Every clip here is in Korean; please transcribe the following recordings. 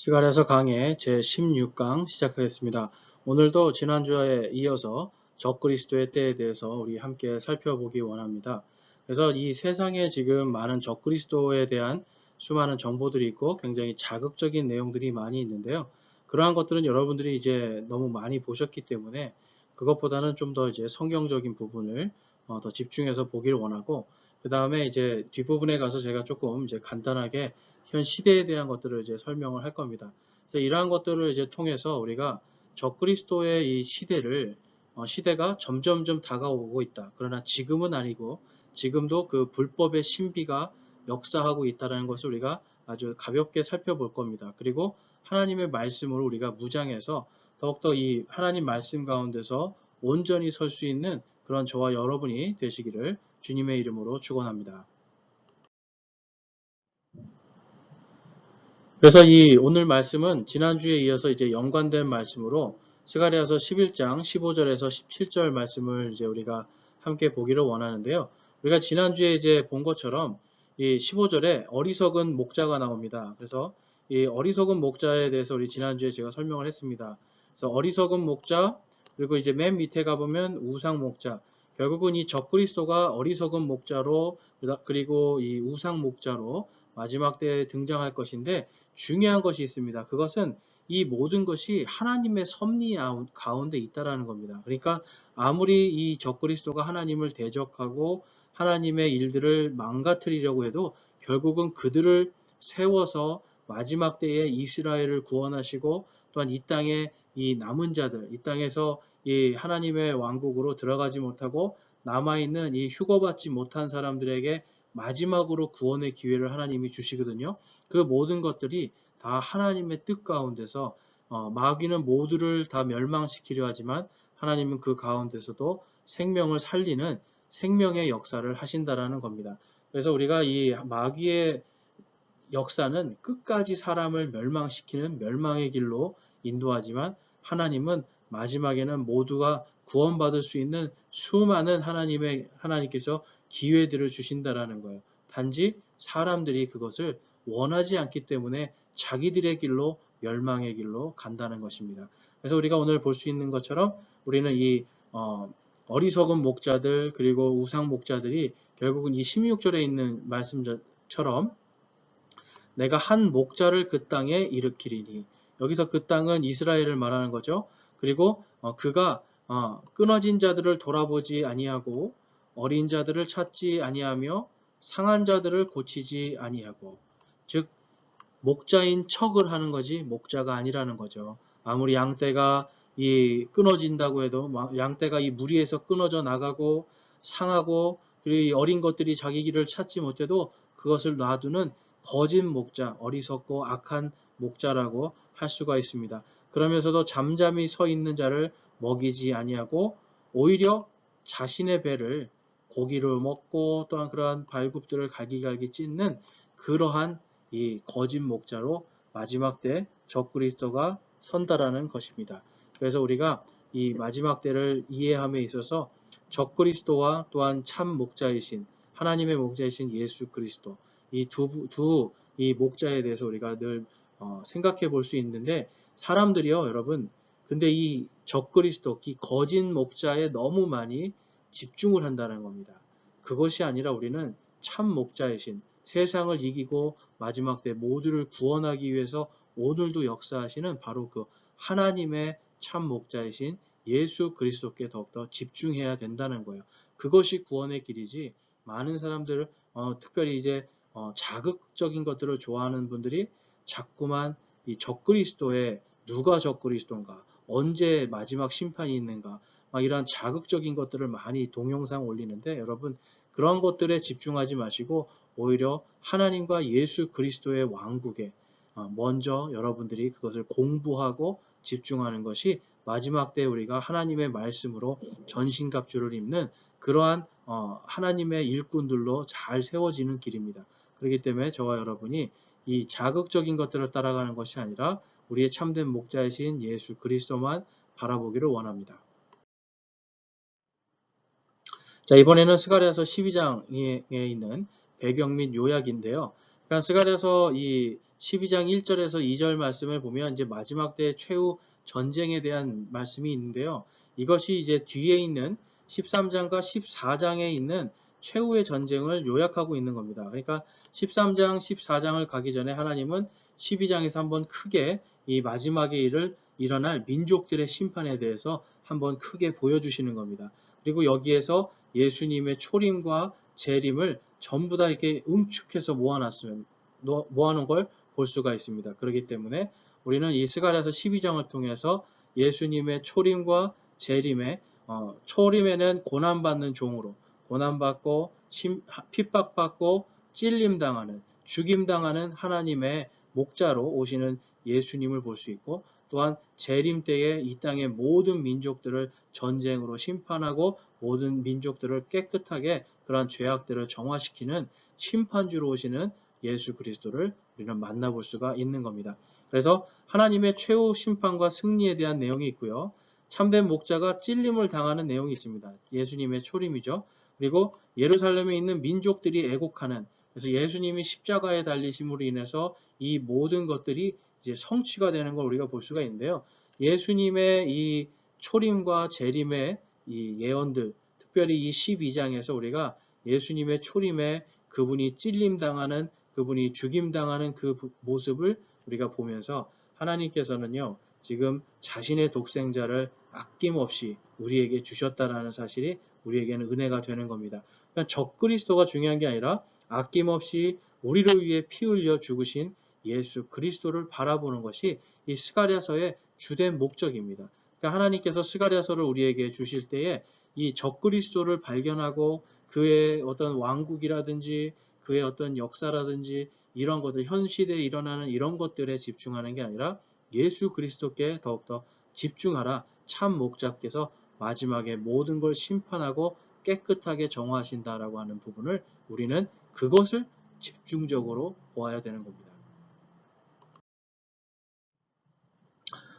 스가랴서 강해 제16강 시작하겠습니다. 오늘도 지난주에 이어서 적그리스도의 때에 대해서 우리 함께 살펴보기 원합니다. 그래서 이 세상에 지금 많은 적그리스도에 대한 수많은 정보들이 있고 굉장히 자극적인 내용들이 많이 있는데요. 그러한 것들은 여러분들이 이제 너무 많이 보셨기 때문에 그것보다는 좀 더 이제 성경적인 부분을 더 집중해서 보기를 원하고, 그 다음에 이제 뒷부분에 가서 제가 조금 이제 간단하게 현 시대에 대한 것들을 이제 설명을 할 겁니다. 그래서 이러한 것들을 이제 통해서 우리가 적그리스도의 이 시대를 시대가 점점점 다가오고 있다. 그러나 지금은 아니고 지금도 그 불법의 신비가 역사하고 있다는 것을 우리가 아주 가볍게 살펴볼 겁니다. 그리고 하나님의 말씀으로 우리가 무장해서 더욱더 이 하나님 말씀 가운데서 온전히 설 수 있는 그런 저와 여러분이 되시기를 주님의 이름으로 축원합니다. 그래서 이 오늘 말씀은 지난주에 이어서 이제 연관된 말씀으로 스가랴서 11장 15절에서 17절 말씀을 이제 우리가 함께 보기를 원하는데요. 우리가 지난주에 이제 본 것처럼 이 15절에 어리석은 목자가 나옵니다. 그래서 이 어리석은 목자에 대해서 우리 지난주에 제가 설명을 했습니다. 그래서 어리석은 목자, 그리고 이제 맨 밑에 가보면 우상 목자. 결국은 이 적그리스도가 어리석은 목자로, 그리고 이 우상 목자로 마지막 때에 등장할 것인데, 중요한 것이 있습니다. 그것은 이 모든 것이 하나님의 섭리 가운데 있다라는 겁니다. 그러니까 아무리 이 적그리스도가 하나님을 대적하고 하나님의 일들을 망가뜨리려고 해도 결국은 그들을 세워서 마지막 때에 이스라엘을 구원하시고, 또한 이 땅에 이 남은 자들, 이 땅에서 이 하나님의 왕국으로 들어가지 못하고 남아있는 이 휴거받지 못한 사람들에게 마지막으로 구원의 기회를 하나님이 주시거든요. 그 모든 것들이 다 하나님의 뜻 가운데서 마귀는 모두를 다 멸망시키려 하지만 하나님은 그 가운데서도 생명을 살리는 생명의 역사를 하신다라는 겁니다. 그래서 우리가 이 마귀의 역사는 끝까지 사람을 멸망시키는 멸망의 길로 인도하지만, 하나님은 마지막에는 모두가 구원받을 수 있는 수많은 하나님께서 기회들을 주신다라는 거예요. 단지 사람들이 그것을 원하지 않기 때문에 자기들의 길로, 멸망의 길로 간다는 것입니다. 그래서 우리가 오늘 볼 수 있는 것처럼 우리는 이 어리석은 목자들, 그리고 우상 목자들이 결국은 이 16절에 있는 말씀처럼 내가 한 목자를 그 땅에 일으키리니, 여기서 그 땅은 이스라엘을 말하는 거죠. 그리고 그가 끊어진 자들을 돌아보지 아니하고 어린 자들을 찾지 아니하며 상한 자들을 고치지 아니하고, 즉 목자인 척을 하는 거지 목자가 아니라는 거죠. 아무리 양떼가 이 끊어진다고 해도, 양떼가 이 무리에서 끊어져 나가고 상하고, 그리고 어린 것들이 자기 길을 찾지 못해도 그것을 놔두는 거짓 목자, 어리석고 악한 목자라고 할 수가 있습니다. 그러면서도 잠잠히 서 있는 자를 먹이지 아니하고 오히려 자신의 배를 고기를 먹고 또한 그러한 발굽들을 갈기갈기 찢는 그러한 이 거짓 목자로 마지막 때 적그리스도가 선다라는 것입니다. 그래서 우리가 이 마지막 때를 이해함에 있어서 적그리스도와 또한 참 목자이신 하나님의 목자이신 예수 그리스도, 이 이 목자에 대해서 우리가 늘 생각해 볼 수 있는데, 사람들이요 여러분, 근데 이 적그리스도, 이 거짓 목자에 너무 많이 집중을 한다는 겁니다. 그것이 아니라 우리는 참 목자이신, 세상을 이기고 마지막 때 모두를 구원하기 위해서 오늘도 역사하시는 바로 그 하나님의 참 목자이신 예수 그리스도께 더욱더 집중해야 된다는 거예요. 그것이 구원의 길이지, 많은 사람들, 특별히 이제 자극적인 것들을 좋아하는 분들이 자꾸만 이 적그리스도에, 누가 적그리스도인가, 언제 마지막 심판이 있는가, 막 이런 자극적인 것들을 많이 동영상 올리는데, 여러분 그런 것들에 집중하지 마시고 오히려 하나님과 예수 그리스도의 왕국에 먼저 여러분들이 그것을 공부하고 집중하는 것이 마지막 때 우리가 하나님의 말씀으로 전신갑주를 입는 그러한 하나님의 일꾼들로 잘 세워지는 길입니다. 그렇기 때문에 저와 여러분이 이 자극적인 것들을 따라가는 것이 아니라 우리의 참된 목자이신 예수 그리스도만 바라보기를 원합니다. 자, 이번에는 스가랴서 12장에 있는 배경 및 요약인데요. 그러니까 스가랴서 이 12장 1절에서 2절 말씀을 보면 이제 마지막 때 최후 전쟁에 대한 말씀이 있는데요. 이것이 이제 뒤에 있는 13장과 14장에 있는 최후의 전쟁을 요약하고 있는 겁니다. 그러니까 13장, 14장을 가기 전에 하나님은 12장에서 한번 크게 이 마지막에 일어날 민족들의 심판에 대해서 한번 크게 보여주시는 겁니다. 그리고 여기에서 예수님의 초림과 재림을 전부 다 이렇게 응축해서 모아놓은 걸 볼 수가 있습니다. 그렇기 때문에 우리는 이 스가랴서 12장을 통해서 예수님의 초림과 재림에 초림에는 고난받는 종으로 고난받고 핍박받고 찔림당하는 죽임당하는 하나님의 목자로 오시는 예수님을 볼 수 있고 또한 재림 때에 이 땅의 모든 민족들을 전쟁으로 심판하고 모든 민족들을 깨끗하게 그러한 죄악들을 정화시키는 심판주로 오시는 예수 그리스도를 우리는 만나볼 수가 있는 겁니다. 그래서 하나님의 최후 심판과 승리에 대한 내용이 있고요. 참된 목자가 찔림을 당하는 내용이 있습니다. 예수님의 초림이죠. 그리고 예루살렘에 있는 민족들이 애곡하는, 그래서 예수님이 십자가에 달리심으로 인해서 이 모든 것들이 이제 성취가 되는 걸 우리가 볼 수가 있는데요. 예수님의 이 초림과 재림의 이 예언들, 특별히 이 12장에서 우리가 예수님의 초림에 그분이 찔림당하는, 그분이 죽임당하는 그 모습을 우리가 보면서 하나님께서는요, 지금 자신의 독생자를 아낌없이 우리에게 주셨다라는 사실이 우리에게는 은혜가 되는 겁니다. 그러니까 적그리스도가 중요한 게 아니라 아낌없이 우리를 위해 피 흘려 죽으신 예수 그리스도를 바라보는 것이 이 스가랴서의 주된 목적입니다. 그러니까 하나님께서 스가랴서를 우리에게 주실 때에 이 적그리스도를 발견하고 그의 어떤 왕국이라든지 그의 어떤 역사라든지 이런 것들, 현 시대에 일어나는 이런 것들에 집중하는 게 아니라 예수 그리스도께 더욱더 집중하라. 참 목자께서 마지막에 모든 걸 심판하고 깨끗하게 정화하신다라고 하는 부분을 우리는 그것을 집중적으로 보아야 되는 겁니다.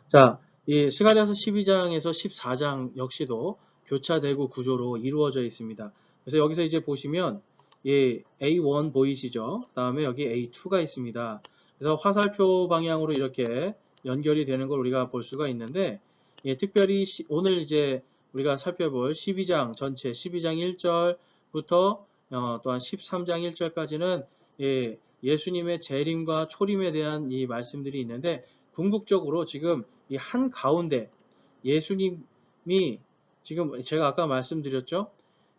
자, 이 스가랴서 12장에서 14장 역시도 교차대구 구조로 이루어져 있습니다. 그래서 여기서 이제 보시면 이 A1 보이시죠? 다음에 여기 A2가 있습니다. 그래서 화살표 방향으로 이렇게 연결이 되는 걸 우리가 볼 수가 있는데, 예, 특별히 오늘 이제 우리가 살펴볼 12장 전체 12장 1절부터 또한 13장 1절까지는 예수님의 재림과 초림에 대한 이 말씀들이 있는데, 궁극적으로 지금 이 한 가운데 예수님이 지금 제가 아까 말씀드렸죠.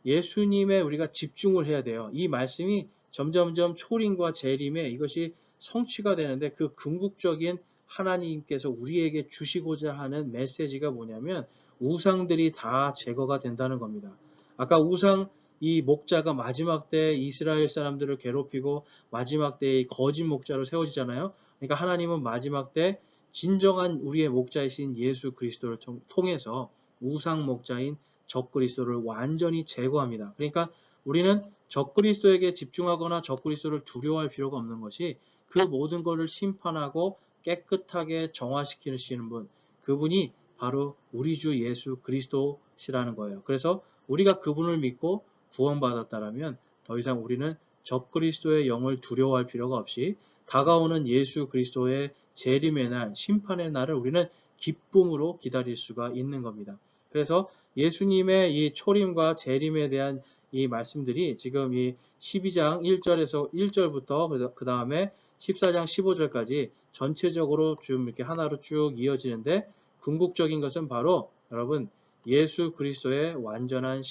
예수님에 우리가 집중을 해야 돼요. 이 말씀이 점점점 초림과 재림에 이것이 성취가 되는데 그 궁극적인 하나님께서 우리에게 주시고자 하는 메시지가 뭐냐면 우상들이 다 제거가 된다는 겁니다. 아까 우상 이 목자가 마지막 때 이스라엘 사람들을 괴롭히고 마지막 때의 거짓 목자로 세워지잖아요. 그러니까 하나님은 마지막 때 진정한 우리의 목자이신 예수 그리스도를 통해서 우상 목자인 적그리스도를 완전히 제거합니다. 그러니까 우리는 적그리스도에게 집중하거나 적그리스도를 두려워할 필요가 없는 것이 그 모든 것을 심판하고 깨끗하게 정화시키시는 분, 그분이 바로 우리 주 예수 그리스도시라는 거예요. 그래서 우리가 그분을 믿고 구원받았다라면 더 이상 우리는 적그리스도의 영을 두려워할 필요가 없이 다가오는 예수 그리스도의 재림의 날, 심판의 날을 우리는 기쁨으로 기다릴 수가 있는 겁니다. 그래서 예수님의 이 초림과 재림에 대한 이 말씀들이 지금 이 12장 1절부터 그 다음에 14장 15절까지 전체적으로 좀 이렇게 하나로 쭉 이어지는데, 궁극적인 것은 바로 여러분 예수 그리스도의 완전한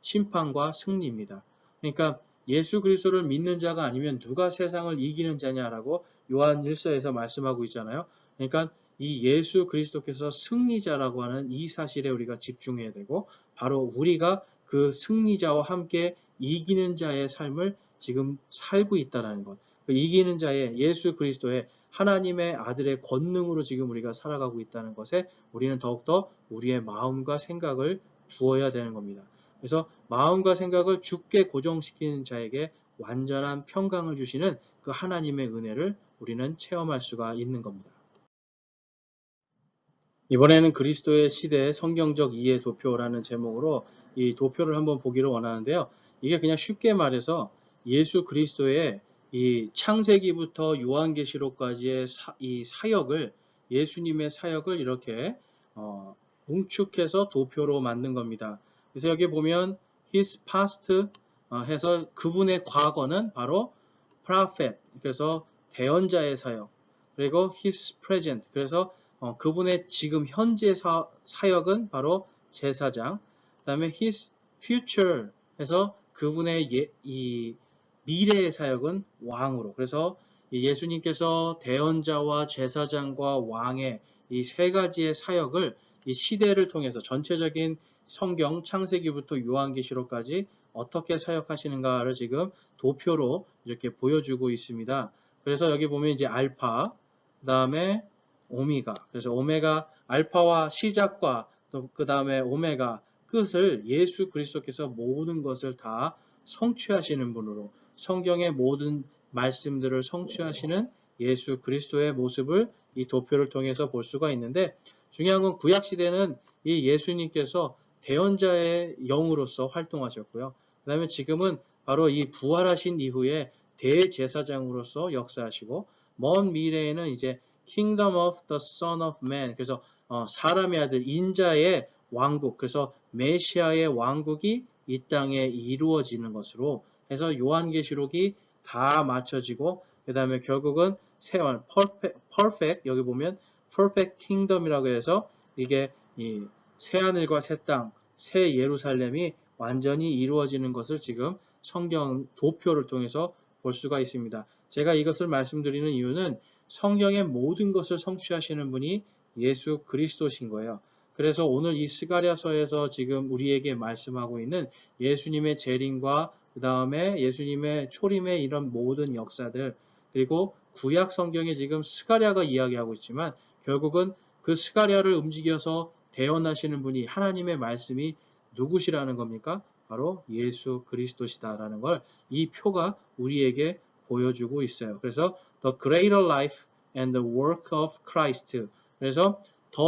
심판과 승리입니다. 그러니까 예수 그리스도를 믿는 자가 아니면 누가 세상을 이기는 자냐라고 요한 1서에서 말씀하고 있잖아요. 그러니까 이 예수 그리스도께서 승리자라고 하는 이 사실에 우리가 집중해야 되고, 바로 우리가 그 승리자와 함께 이기는 자의 삶을 지금 살고 있다는 것. 그 이기는 자의 예수 그리스도의 하나님의 아들의 권능으로 지금 우리가 살아가고 있다는 것에 우리는 더욱더 우리의 마음과 생각을 두어야 되는 겁니다. 그래서 마음과 생각을 주께 고정시키는 자에게 완전한 평강을 주시는 그 하나님의 은혜를 우리는 체험할 수가 있는 겁니다. 이번에는 그리스도의 시대 성경적 이해 도표라는 제목으로 이 도표를 한번 보기를 원하는데요. 이게 그냥 쉽게 말해서 예수 그리스도의 이 창세기부터 요한계시록까지의 이 사역을 예수님의 사역을 이렇게 뭉축해서 도표로 만든 겁니다. 그래서 여기 보면 his past 해서 그분의 과거는 바로 prophet, 그래서 대언자의 사역. 그리고 his present, 그래서 그분의 지금 현재 사역은 바로 제사장. 그 다음에 his future 해서 그분의 이 미래의 사역은 왕으로. 그래서 예수님께서 대언자와 제사장과 왕의 이 세 가지의 사역을 이 시대를 통해서 전체적인 성경 창세기부터 요한계시록까지 어떻게 사역하시는가를 지금 도표로 이렇게 보여주고 있습니다. 그래서 여기 보면 이제 알파, 그 다음에 오메가. 그래서 오메가, 알파와 시작과 그 다음에 오메가 끝을 예수 그리스도께서 모든 것을 다 성취하시는 분으로 성경의 모든 말씀들을 성취하시는 예수 그리스도의 모습을 이 도표를 통해서 볼 수가 있는데, 중요한 건 구약시대는 이 예수님께서 대언자의 영으로서 활동하셨고요. 그 다음에 지금은 바로 이 부활하신 이후에 대제사장으로서 역사하시고, 먼 미래에는 이제 Kingdom of the Son of Man, 그래서 사람의 아들 인자의 왕국, 그래서 메시아의 왕국이 이 땅에 이루어지는 것으로 해서 요한계시록이 다 맞춰지고, 그 다음에 결국은 세원, perfect, 여기 보면 perfect kingdom이라고 해서 이게 이 새하늘과 새 땅, 새 예루살렘이 완전히 이루어지는 것을 지금 성경 도표를 통해서 볼 수가 있습니다. 제가 이것을 말씀드리는 이유는 성경의 모든 것을 성취하시는 분이 예수 그리스도신 거예요. 그래서 오늘 이 스가랴서에서 지금 우리에게 말씀하고 있는 예수님의 재림과 그 다음에 예수님의 초림의 이런 모든 역사들, 그리고 구약 성경에 지금 스가랴가 이야기하고 있지만 결국은 그 스가랴를 움직여서 대언하시는 분이 하나님의 말씀이 누구시라는 겁니까? 바로 예수 그리스도시다라는 걸 이 표가 우리에게 보여주고 있어요. 그래서 The Greater Life and the Work of Christ, 그래서 더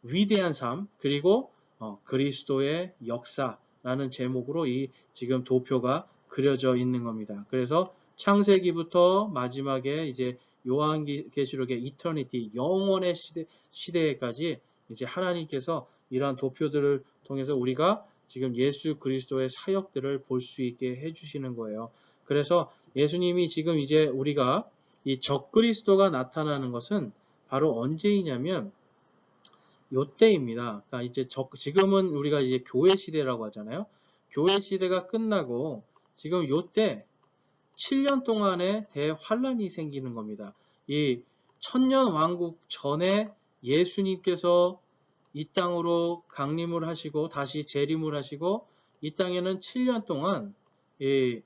위대한 삶 그리고 그리스도의 역사라는 제목으로 이 지금 도표가 그려져 있는 겁니다. 그래서 창세기부터 마지막에 이제 요한계시록의 이터니티, 영원의 시대까지 이제 하나님께서 이러한 도표들을 통해서 우리가 지금 예수 그리스도의 사역들을 볼 수 있게 해주시는 거예요. 그래서 예수님이 지금 이제 우리가 이 적그리스도가 나타나는 것은 바로 언제이냐면 요때입니다. 그러니까 이제 지금은 우리가 이제 교회 시대라고 하잖아요. 교회 시대가 끝나고 지금 요때 7년 동안의 대환란이 생기는 겁니다. 이 천년 왕국 전에 예수님께서 이 땅으로 강림을 하시고 다시 재림을 하시고 이 땅에는 7년 동안 이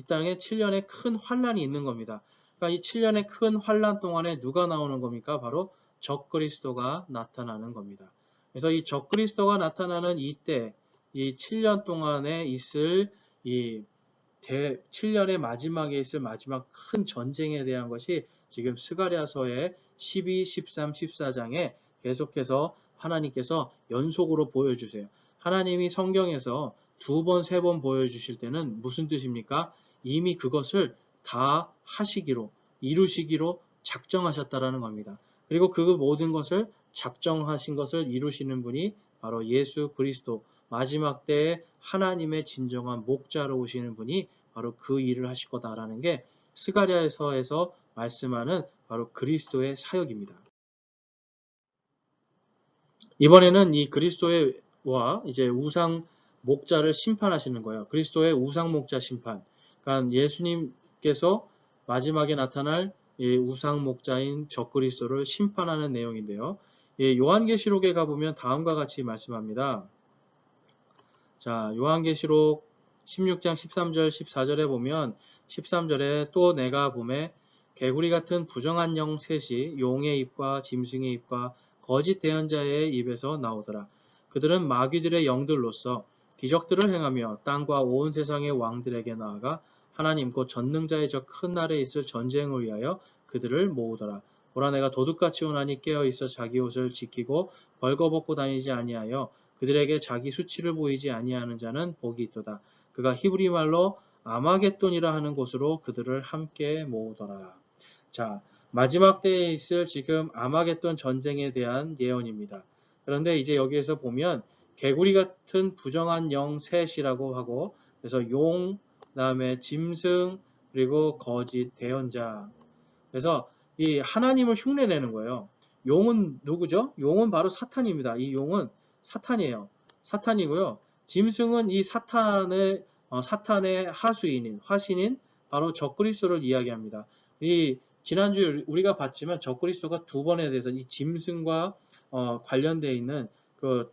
땅에 7년의 큰 환란이 있는 겁니다. 그러니까 이 7년의 큰 환란 동안에 누가 나오는 겁니까? 바로 적그리스도가 나타나는 겁니다. 그래서 이 적그리스도가 나타나는 이때 이 7년 동안에 있을 이 7년의 마지막에 있을 마지막 큰 전쟁에 대한 것이 지금 스가랴서의 12, 13, 14장에 계속해서 하나님께서 연속으로 보여주세요. 하나님이 성경에서 2번, 3번 보여주실 때는 무슨 뜻입니까? 이미 그것을 다 하시기로, 이루시기로 작정하셨다라는 겁니다. 그리고 그 모든 것을 작정하신 것을 이루시는 분이 바로 예수 그리스도, 마지막 때에 하나님의 진정한 목자로 오시는 분이 바로 그 일을 하실 거다라는 게 스가랴서에서 말씀하는 바로 그리스도의 사역입니다. 이번에는 이 그리스도와 이제 우상 목자를 심판하시는 거예요. 그리스도의 우상 목자 심판. 그러니까 예수님께서 마지막에 나타날 우상 목자인 적그리스도를 심판하는 내용인데요. 요한계시록에 가보면 다음과 같이 말씀합니다. 자, 요한계시록 16장 13절 14절에 보면 13절에 또 내가 보매 개구리 같은 부정한 영 셋이 용의 입과 짐승의 입과 거짓 대언자의 입에서 나오더라. 그들은 마귀들의 영들로서 기적들을 행하며 땅과 온 세상의 왕들에게 나아가 하나님 곧 전능자의 저 큰 날에 있을 전쟁을 위하여 그들을 모으더라. 보라 내가 도둑같이 오나니 깨어있어 자기 옷을 지키고 벌거벗고 다니지 아니하여 그들에게 자기 수치를 보이지 아니하는 자는 복이 있도다. 그가 히브리 말로 아마겟돈이라 하는 곳으로 그들을 함께 모으더라. 자, 마지막 때에 있을 지금 아마겟돈 전쟁에 대한 예언입니다. 그런데 이제 여기에서 보면 개구리 같은 부정한 영 셋이라고 하고, 그래서 용, 그다음에 짐승, 그리고 거짓 대언자. 그래서 이 하나님을 흉내내는 거예요. 용은 누구죠? 용은 바로 사탄입니다. 이 용은 사탄이에요. 사탄이고요. 짐승은 이 사탄의 하수인인, 화신인 바로 적그리스도를 이야기합니다. 이 지난주에 우리가 봤지만 적그리스도가 두 번에 대해서 이 짐승과 관련되어 있는 그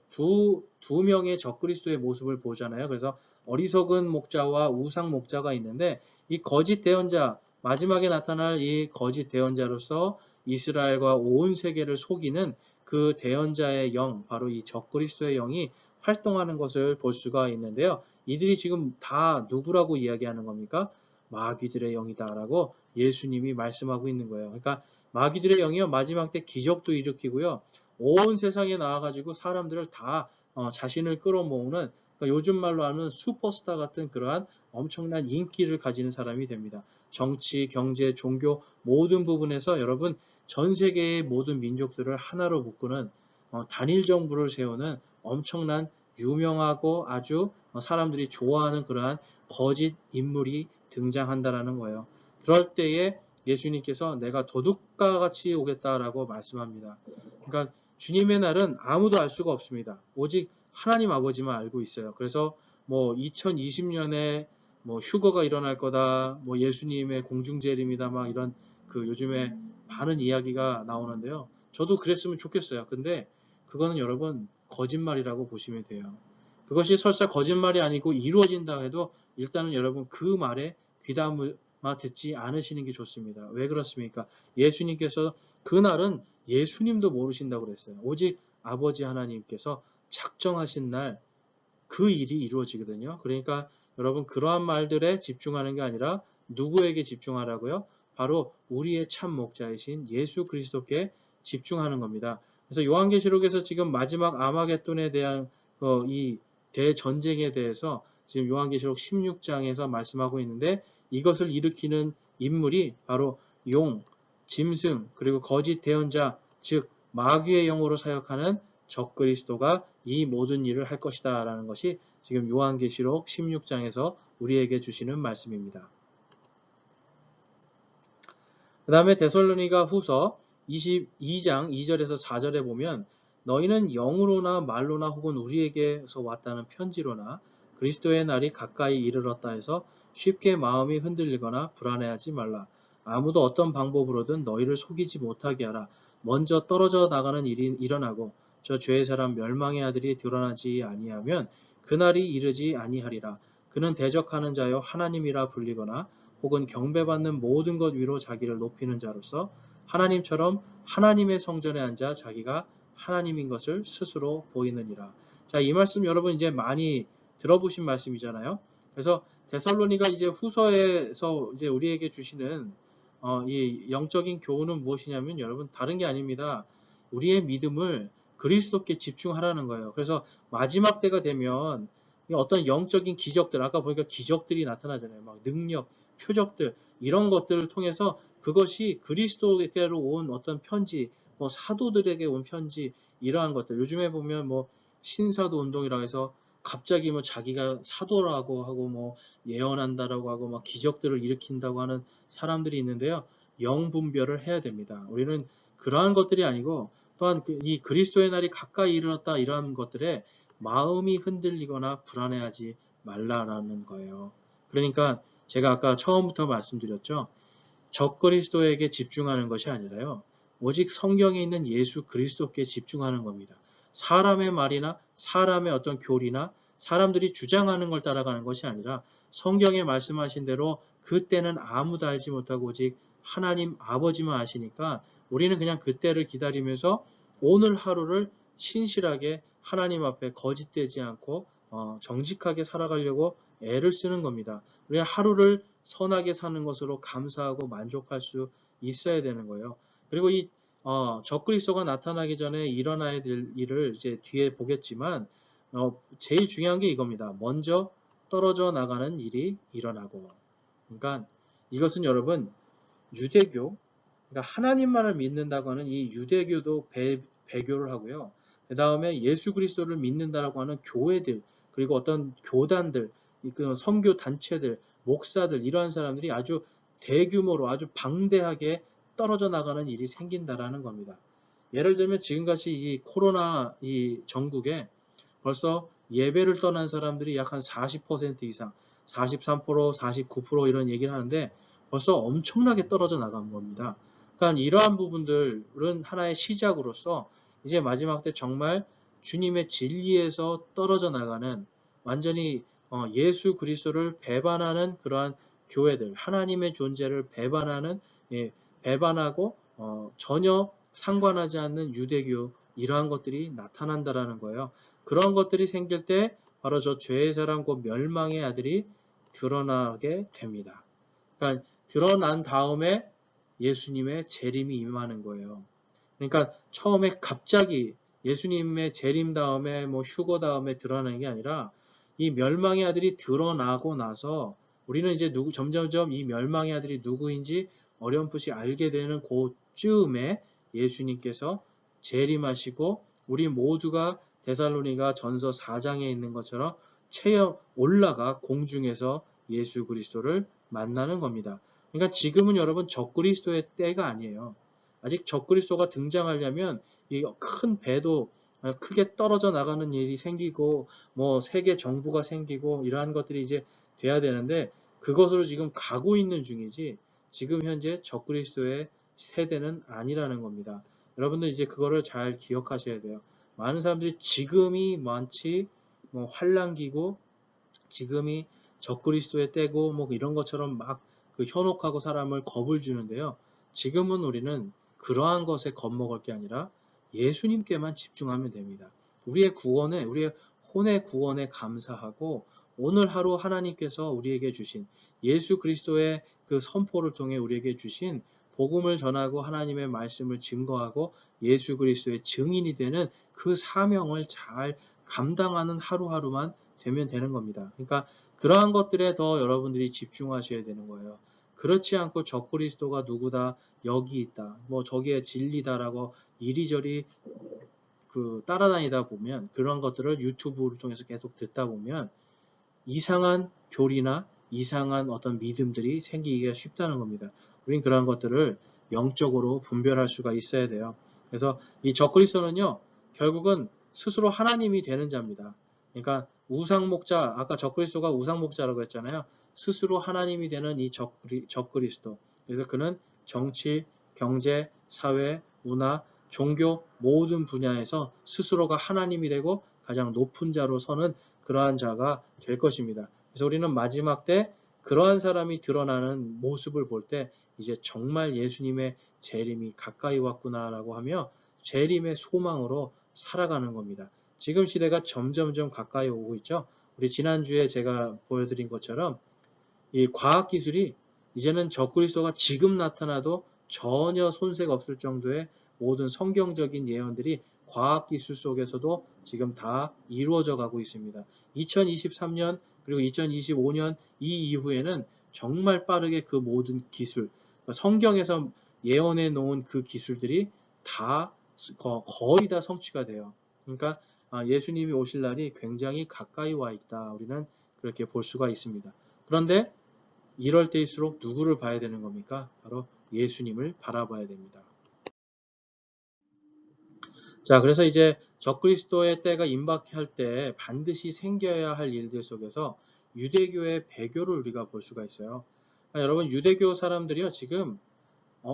두 명의 적그리스도의 모습을 보잖아요. 그래서 어리석은 목자와 우상 목자가 있는데 이 거짓 대언자, 마지막에 나타날 이 거짓 대언자로서 이스라엘과 온 세계를 속이는 그 대언자의 영, 바로 이 적그리스도의 영이 활동하는 것을 볼 수가 있는데요. 이들이 지금 다 누구라고 이야기하는 겁니까? 마귀들의 영이다라고 예수님이 말씀하고 있는 거예요. 그러니까 마귀들의 영이요, 마지막 때 기적도 일으키고요, 온 세상에 나와가지고 사람들을 다 자신을 끌어모으는, 그러니까 요즘 말로 하면 슈퍼스타 같은 그러한 엄청난 인기를 가지는 사람이 됩니다. 정치, 경제, 종교 모든 부분에서 여러분 전 세계의 모든 민족들을 하나로 묶는 단일 정부를 세우는 엄청난 유명하고 아주 사람들이 좋아하는 그러한 거짓 인물이 등장한다라는 거예요. 그럴 때에 예수님께서 내가 도둑과 같이 오겠다라고 말씀합니다. 그러니까 주님의 날은 아무도 알 수가 없습니다. 오직 하나님 아버지만 알고 있어요. 그래서 뭐 2020년에 뭐 휴거가 일어날 거다, 뭐 예수님의 공중재림이다, 막 이런 그 요즘에 많은 이야기가 나오는데요. 저도 그랬으면 좋겠어요. 근데 그거는 여러분 거짓말이라고 보시면 돼요. 그것이 설사 거짓말이 아니고 이루어진다 해도 일단은 여러분 그 말에 귀담아 듣지 않으시는 게 좋습니다. 왜 그렇습니까? 예수님께서 그날은 예수님도 모르신다고 그랬어요. 오직 아버지 하나님께서 작정하신 날 그 일이 이루어지거든요. 그러니까 여러분 그러한 말들에 집중하는 게 아니라 누구에게 집중하라고요? 바로 우리의 참 목자이신 예수 그리스도께 집중하는 겁니다. 그래서 요한계시록에서 지금 마지막 아마겟돈에 대한 이 대전쟁에 대해서 지금 요한계시록 16장에서 말씀하고 있는데, 이것을 일으키는 인물이 바로 용, 짐승, 그리고 거짓 대언자, 즉 마귀의 영으로 사역하는 적그리스도가 이 모든 일을 할 것이다 라는 것이 지금 요한계시록 16장에서 우리에게 주시는 말씀입니다. 그 다음에 데살로니가 후서 22장 2절에서 4절에 보면 너희는 영으로나 말로나 혹은 우리에게서 왔다는 편지로나 그리스도의 날이 가까이 이르렀다 해서 쉽게 마음이 흔들리거나 불안해하지 말라. 아무도 어떤 방법으로든 너희를 속이지 못하게 하라. 먼저 떨어져 나가는 일이 일어나고 저 죄의 사람 멸망의 아들이 드러나지 아니하면 그날이 이르지 아니하리라. 그는 대적하는 자여 하나님이라 불리거나 혹은 경배받는 모든 것 위로 자기를 높이는 자로서 하나님처럼 하나님의 성전에 앉아 자기가 하나님인 것을 스스로 보이느니라. 자, 이 말씀 여러분 이제 많이 들어보신 말씀이잖아요. 그래서 데살로니가 이제 후서에서 이제 우리에게 주시는 이 영적인 교훈은 무엇이냐면 여러분 다른 게 아닙니다. 우리의 믿음을 그리스도께 집중하라는 거예요. 그래서 마지막 때가 되면 어떤 영적인 기적들, 아까 보니까 기적들이 나타나잖아요. 막 능력, 표적들, 이런 것들을 통해서 그것이 그리스도께로 온 어떤 편지, 뭐 사도들에게 온 편지, 이러한 것들. 요즘에 보면 뭐 신사도 운동이라고 해서 갑자기 뭐 자기가 사도라고 하고 뭐 예언한다라고 하고 막 기적들을 일으킨다고 하는 사람들이 있는데요. 영 분별을 해야 됩니다. 우리는 그러한 것들이 아니고 또한 이 그리스도의 날이 가까이 이르렀다 이러한 것들에 마음이 흔들리거나 불안해하지 말라라는 거예요. 그러니까 제가 아까 처음부터 말씀드렸죠. 적그리스도에게 집중하는 것이 아니라요. 오직 성경에 있는 예수 그리스도께 집중하는 겁니다. 사람의 말이나 사람의 어떤 교리나 사람들이 주장하는 걸 따라가는 것이 아니라 성경에 말씀하신 대로 그때는 아무도 알지 못하고 오직 하나님 아버지만 아시니까 우리는 그냥 그때를 기다리면서 오늘 하루를 신실하게 하나님 앞에 거짓되지 않고 정직하게 살아가려고 애를 쓰는 겁니다. 우리는 하루를 선하게 사는 것으로 감사하고 만족할 수 있어야 되는 거예요. 그리고 이 적그리스도가 나타나기 전에 일어나야 될 일을 이제 뒤에 보겠지만 제일 중요한 게 이겁니다. 먼저 떨어져 나가는 일이 일어나고. 그러니까 이것은 여러분 유대교, 그러니까 하나님만을 믿는다고 하는 이 유대교도 배교를 하고요. 그 다음에 예수 그리스도를 믿는다라고 하는 교회들, 그리고 어떤 교단들, 그 선교 단체들, 목사들, 이러한 사람들이 아주 대규모로 아주 방대하게 떨어져 나가는 일이 생긴다라는 겁니다. 예를 들면 지금같이 이 코로나 이 전국에 벌써 예배를 떠난 사람들이 약 한 40% 이상, 43%, 49% 이런 얘기를 하는데 벌써 엄청나게 떨어져 나간 겁니다. 그러니까 이러한 부분들은 하나의 시작으로서 이제 마지막 때 정말 주님의 진리에서 떨어져 나가는 완전히 예수 그리스도를 배반하는 그러한 교회들, 하나님의 존재를 배반하는, 배반하고 전혀 상관하지 않는 유대교, 이러한 것들이 나타난다라는 거예요. 그런 것들이 생길 때 바로 저 죄의 사람 곧 멸망의 아들이 드러나게 됩니다. 그러니까 드러난 다음에 예수님의 재림이 임하는 거예요. 그러니까 처음에 갑자기 예수님의 재림 다음에 뭐 휴거 다음에 드러나는 게 아니라 이 멸망의 아들이 드러나고 나서 우리는 이제 점점점 이 멸망의 아들이 누구인지 어렴풋이 알게 되는 그쯤에 예수님께서 재림하시고 우리 모두가 데살로니가 전서 4장에 있는 것처럼 체험 올라가 공중에서 예수 그리스도를 만나는 겁니다. 그러니까 지금은 여러분 적그리스도의 때가 아니에요. 아직 적그리스도가 등장하려면 이 큰 배도 크게 떨어져 나가는 일이 생기고 뭐 세계 정부가 생기고 이러한 것들이 이제 돼야 되는데 그것으로 지금 가고 있는 중이지 지금 현재 적그리스도의 세대는 아니라는 겁니다. 여러분들 이제 그거를 잘 기억하셔야 돼요. 많은 사람들이 지금이 많지 뭐 환란기고 지금이 적그리스도의 때고 뭐 이런 것처럼 막 그 현혹하고 사람을 겁을 주는데요. 지금은 우리는 그러한 것에 겁먹을 게 아니라 예수님께만 집중하면 됩니다. 우리의 구원에, 우리의 혼의 구원에 감사하고 오늘 하루 하나님께서 우리에게 주신 예수 그리스도의 그 선포를 통해 우리에게 주신 복음을 전하고 하나님의 말씀을 증거하고 예수 그리스도의 증인이 되는 그 사명을 잘 감당하는 하루하루만 되면 되는 겁니다. 그러니까 그러한 것들에 더 여러분들이 집중하셔야 되는 거예요. 그렇지 않고 적그리스도가 누구다, 여기 있다, 뭐 저기에 진리다라고 이리저리 그 따라다니다 보면 그런 것들을 유튜브를 통해서 계속 듣다 보면 이상한 교리나 이상한 어떤 믿음들이 생기기가 쉽다는 겁니다. 우린 그런 것들을 영적으로 분별할 수가 있어야 돼요. 그래서 이 적그리스도는요, 결국은 스스로 하나님이 되는 자입니다. 그러니까 우상목자, 아까 적그리스도가 우상목자라고 했잖아요. 스스로 하나님이 되는 이 적그리스도. 그래서 그는 정치, 경제, 사회, 문화, 종교 모든 분야에서 스스로가 하나님이 되고 가장 높은 자로 서는 그러한 자가 될 것입니다. 그래서 우리는 마지막 때 그러한 사람이 드러나는 모습을 볼 때 이제 정말 예수님의 재림이 가까이 왔구나라고 하며 재림의 소망으로 살아가는 겁니다. 지금 시대가 점점점 가까이 오고 있죠. 우리 지난주에 제가 보여드린 것처럼 이 과학기술이 이제는 적그리스도가 지금 나타나도 전혀 손색 없을 정도의 모든 성경적인 예언들이 과학기술 속에서도 지금 다 이루어져 가고 있습니다. 2023년 그리고 2025년 이 이후에는 정말 빠르게 그 모든 기술, 성경에서 예언해 놓은 그 기술들이 다 거의 다 성취가 돼요. 그러니까 예수님이 오실 날이 굉장히 가까이 와 있다. 우리는 그렇게 볼 수가 있습니다. 그런데 이럴 때일수록 누구를 봐야 되는 겁니까? 바로 예수님을 바라봐야 됩니다. 자, 그래서 이제 적그리스도의 때가 임박할 때 반드시 생겨야 할 일들 속에서 유대교의 배교를 우리가 볼 수가 있어요. 여러분, 유대교 사람들이요, 지금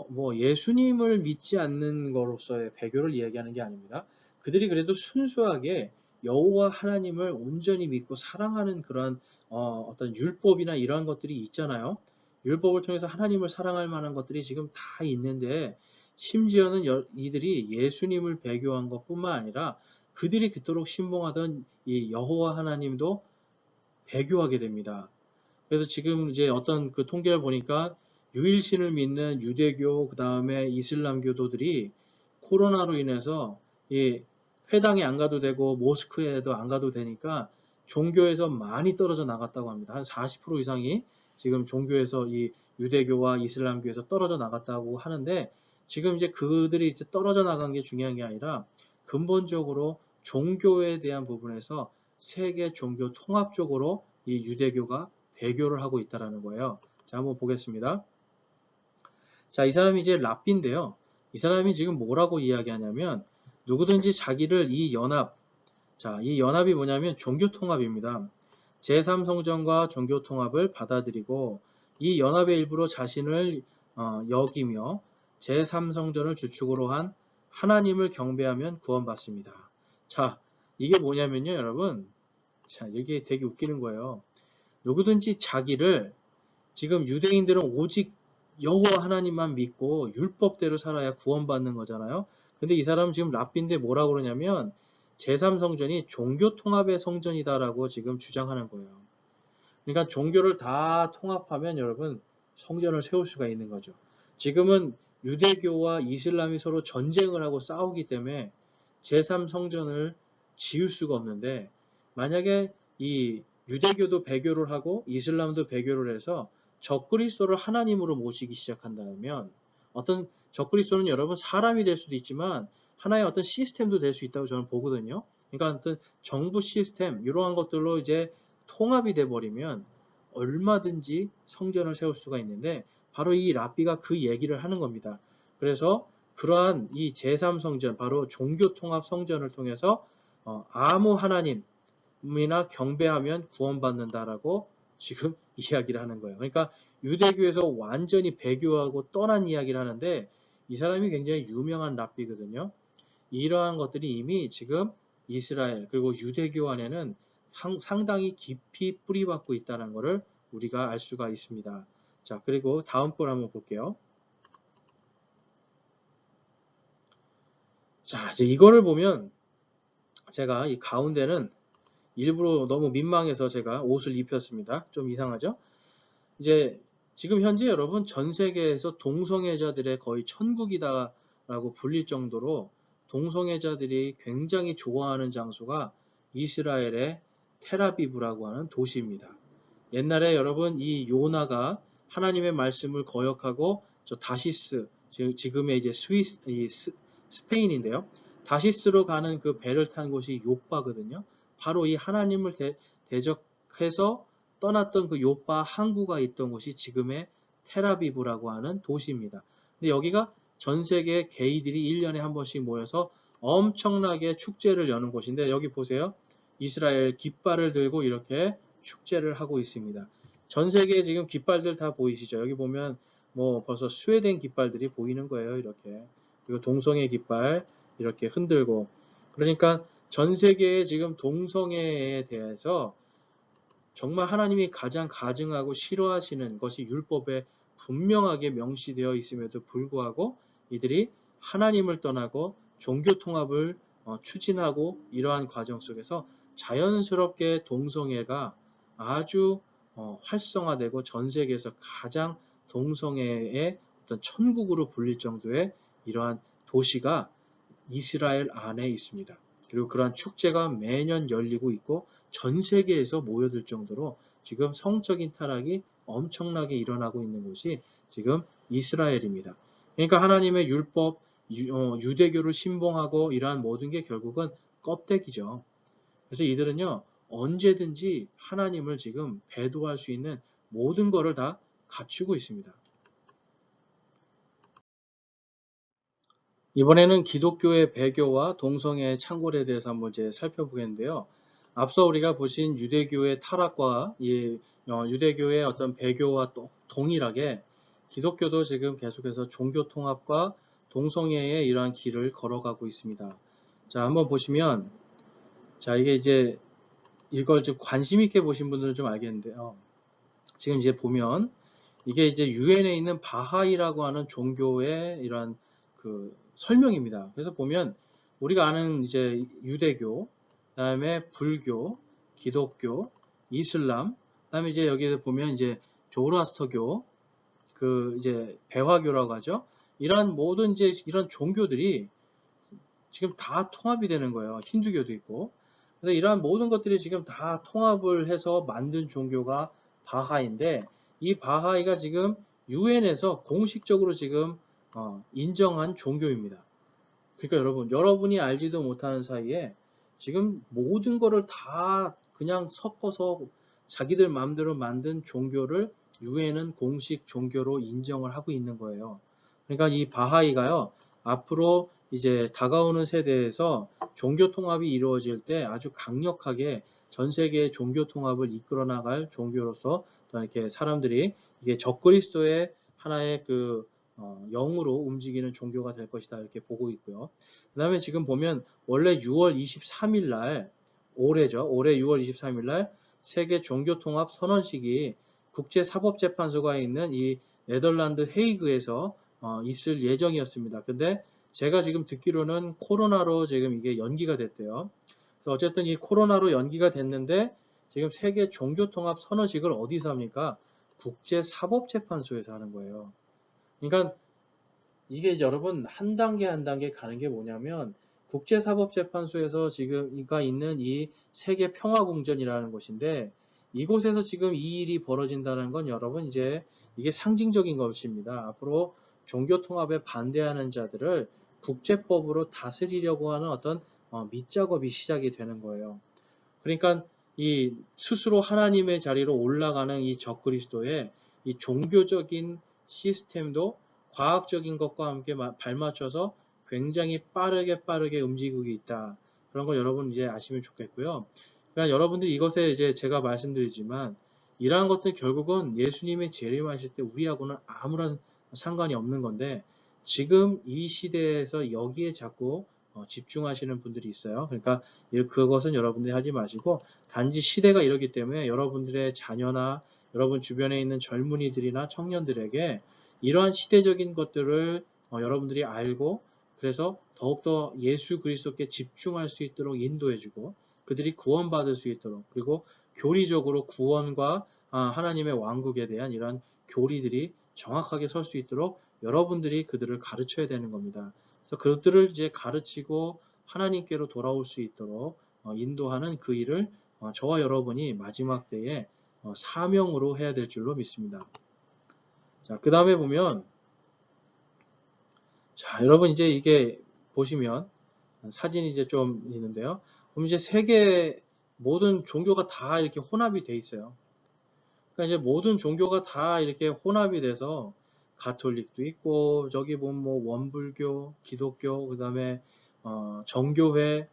뭐 예수님을 믿지 않는 것으로서의 배교를 이야기하는 게 아닙니다. 그들이 그래도 순수하게 여호와 하나님을 온전히 믿고 사랑하는 그런 어떤 율법이나 이러한 것들이 있잖아요. 율법을 통해서 하나님을 사랑할 만한 것들이 지금 다 있는데 심지어는 이들이 예수님을 배교한 것뿐만 아니라 그들이 그토록 신봉하던 이 여호와 하나님도 배교하게 됩니다. 그래서 지금 이제 어떤 그 통계를 보니까 유일신을 믿는 유대교, 그 다음에 이슬람교도들이 코로나로 인해서 이 회당에 안 가도 되고 모스크에도 안 가도 되니까 종교에서 많이 떨어져 나갔다고 합니다. 한 40% 이상이 지금 종교에서 이 유대교와 이슬람교에서 떨어져 나갔다고 하는데, 지금 이제 그들이 이제 떨어져 나간 게 중요한 게 아니라 근본적으로 종교에 대한 부분에서 세계 종교 통합적으로 이 유대교가 배교를 하고 있다라는 거예요. 자, 한번 보겠습니다. 자, 이 사람이 이제 랍비인데요. 이 사람이 지금 뭐라고 이야기하냐면, 누구든지 자기를 이 연합, 자, 이 연합이 뭐냐면 종교통합입니다. 제3성전과 종교통합을 받아들이고 이 연합의 일부로 자신을 여기며 제3성전을 주축으로 한 하나님을 경배하면 구원받습니다. 자, 이게 뭐냐면요, 여러분. 자, 이게 되게 웃기는 거예요. 누구든지 자기를, 지금 유대인들은 오직 여호와 하나님만 믿고 율법대로 살아야 구원받는 거잖아요. 근데 이 사람은 지금 랍비인데 뭐라고 그러냐면 제3성전이 종교통합의 성전이다라고 지금 주장하는 거예요. 그러니까 종교를 다 통합하면 여러분 성전을 세울 수가 있는 거죠. 지금은 유대교와 이슬람이 서로 전쟁을 하고 싸우기 때문에 제3성전을 지을 수가 없는데, 만약에 이 유대교도 배교를 하고 이슬람도 배교를 해서 적그리스도를 하나님으로 모시기 시작한다면, 어떤 적그리스도는 여러분 사람이 될 수도 있지만 하나의 어떤 시스템도 될 수 있다고 저는 보거든요. 그러니까 어떤 정부 시스템 이러한 것들로 이제 통합이 돼 버리면 얼마든지 성전을 세울 수가 있는데, 바로 이 랍비가 그 얘기를 하는 겁니다. 그래서 그러한 이 제3성전, 바로 종교통합 성전을 통해서 아무 하나님이나 경배하면 구원받는다라고 지금 이야기를 하는 거예요. 그러니까 유대교에서 완전히 배교하고 떠난 이야기를 하는데, 이 사람이 굉장히 유명한 랍비거든요. 이러한 것들이 이미 지금 이스라엘 그리고 유대교 안에는 상당히 깊이 뿌리박고 있다는 것을 우리가 알 수가 있습니다. 자, 그리고 다음 걸 한번 볼게요. 자, 이제 이거를 보면 제가 이 가운데는 일부러 너무 민망해서 제가 옷을 입혔습니다. 좀 이상하죠? 이제 지금 현재 여러분 전 세계에서 동성애자들의 거의 천국이다라고 불릴 정도로 동성애자들이 굉장히 좋아하는 장소가 이스라엘의 텔아비브라고 하는 도시입니다. 옛날에 여러분 이 요나가 하나님의 말씀을 거역하고 저 다시스, 지금의 이제 스페인인데요. 다시스로 가는 그 배를 탄 곳이 욥바거든요. 바로 이 하나님을 대적해서 떠났던 그 욥바 항구가 있던 곳이 지금의 텔아비브라고 하는 도시입니다. 근데 여기가 전 세계 게이들이 1년에 한 번씩 모여서 엄청나게 축제를 여는 곳인데, 여기 보세요. 이스라엘 깃발을 들고 이렇게 축제를 하고 있습니다. 전 세계에 지금 깃발들 다 보이시죠? 여기 보면 뭐 벌써 스웨덴 깃발들이 보이는 거예요. 이렇게. 그리고 동성애 깃발 이렇게 흔들고. 그러니까 전 세계에 지금 동성애에 대해서 정말 하나님이 가장 가증하고 싫어하시는 것이 율법에 분명하게 명시되어 있음에도 불구하고 이들이 하나님을 떠나고 종교 통합을 추진하고, 이러한 과정 속에서 자연스럽게 동성애가 아주 활성화되고 전 세계에서 가장 동성애의 어떤 천국으로 불릴 정도의 이러한 도시가 이스라엘 안에 있습니다. 그리고 그러한 축제가 매년 열리고 있고 전 세계에서 모여들 정도로 지금 성적인 타락이 엄청나게 일어나고 있는 곳이 지금 이스라엘입니다. 그러니까 하나님의 율법, 유대교를 신봉하고 이러한 모든 게 결국은 껍데기죠. 그래서 이들은요, 언제든지 하나님을 지금 배도할 수 있는 모든 것을 다 갖추고 있습니다. 이번에는 기독교의 배교와 동성애의 창궐에 대해서 한번 이제 살펴보겠는데요. 앞서 우리가 보신 유대교의 타락과 유대교의 어떤 배교와 동일하게 기독교도 지금 계속해서 종교 통합과 동성애의 이러한 길을 걸어가고 있습니다. 자, 한번 보시면, 자, 이게 이제 이걸 좀 관심 있게 보신 분들은 좀 알겠는데요. 지금 이제 보면 이게 이제 유엔에 있는 바하이라고 하는 종교의 이러한 그 설명입니다. 그래서 보면 우리가 아는 이제 유대교, 그다음에 불교, 기독교, 이슬람, 그다음에 이제 여기에 보면 이제 조로아스터교, 그 이제 배화교라고 하죠. 이런 모든 이제 이런 종교들이 지금 다 통합이 되는 거예요. 힌두교도 있고. 그래서 이러한 모든 것들이 지금 다 통합을 해서 만든 종교가 바하인데, 이 바하이가 지금 유엔에서 공식적으로 지금 인정한 종교입니다. 그러니까 여러분이 알지도 못하는 사이에 지금 모든 거를 다 그냥 섞어서 자기들 마음대로 만든 종교를 유엔은 공식 종교로 인정을 하고 있는 거예요. 그러니까 이 바하이가요, 앞으로 이제 다가오는 세대에서 종교 통합이 이루어질 때 아주 강력하게 전 세계의 종교 통합을 이끌어 나갈 종교로서 또 이렇게 사람들이 이게 적그리스도의 하나의 영으로 움직이는 종교가 될 것이다, 이렇게 보고 있고요. 그 다음에 지금 보면 원래 6월 23일 날, 올해 6월 23일 날 세계 종교통합 선언식이 국제사법재판소가 있는 이 네덜란드 헤이그에서 있을 예정이었습니다. 근데 제가 지금 듣기로는 코로나로 지금 이게 연기가 됐대요. 그래서 어쨌든 이 코로나로 연기가 됐는데 지금 세계 종교통합 선언식을 어디서 합니까? 국제사법재판소에서 하는 거예요. 그러니까 이게 여러분 한 단계 한 단계 가는 게 뭐냐면, 국제사법재판소에서 지금가 있는 이 세계 평화공전이라는 곳인데, 이곳에서 지금 이 일이 벌어진다는 건 여러분 이제 이게 상징적인 것입니다. 앞으로 종교통합에 반대하는 자들을 국제법으로 다스리려고 하는 어떤 밑작업이 시작이 되는 거예요. 그러니까 이 스스로 하나님의 자리로 올라가는 이 적그리스도의 이 종교적인 시스템도 과학적인 것과 함께 발맞춰서 굉장히 빠르게 움직이고 있다. 그런 걸 여러분 이제 아시면 좋겠고요. 그러니까 여러분들이 이것에 이제 제가 말씀드리지만, 이러한 것들 결국은 예수님의 재림하실 때 우리하고는 아무런 상관이 없는 건데, 지금 이 시대에서 여기에 자꾸 집중하시는 분들이 있어요. 그러니까 그것은 여러분들이 하지 마시고, 단지 시대가 이러기 때문에 여러분들의 자녀나 여러분 주변에 있는 젊은이들이나 청년들에게 이러한 시대적인 것들을 여러분들이 알고, 그래서 더욱더 예수 그리스도께 집중할 수 있도록 인도해주고, 그들이 구원받을 수 있도록, 그리고 교리적으로 구원과 하나님의 왕국에 대한 이러한 교리들이 정확하게 설 수 있도록 여러분들이 그들을 가르쳐야 되는 겁니다. 그래서 그들을 이제 가르치고 하나님께로 돌아올 수 있도록 인도하는 그 일을 저와 여러분이 마지막 때에 사명으로 해야 될 줄로 믿습니다. 자, 그 다음에 보면, 자, 여러분 이제 이게 보시면 사진이 이제 좀 있는데요. 그럼 이제 세계 모든 종교가 다 이렇게 혼합이 돼 있어요. 그러니까 이제 모든 종교가 다 이렇게 혼합이 돼서 가톨릭도 있고, 저기 보면 뭐 원불교, 기독교, 그 다음에 정교회,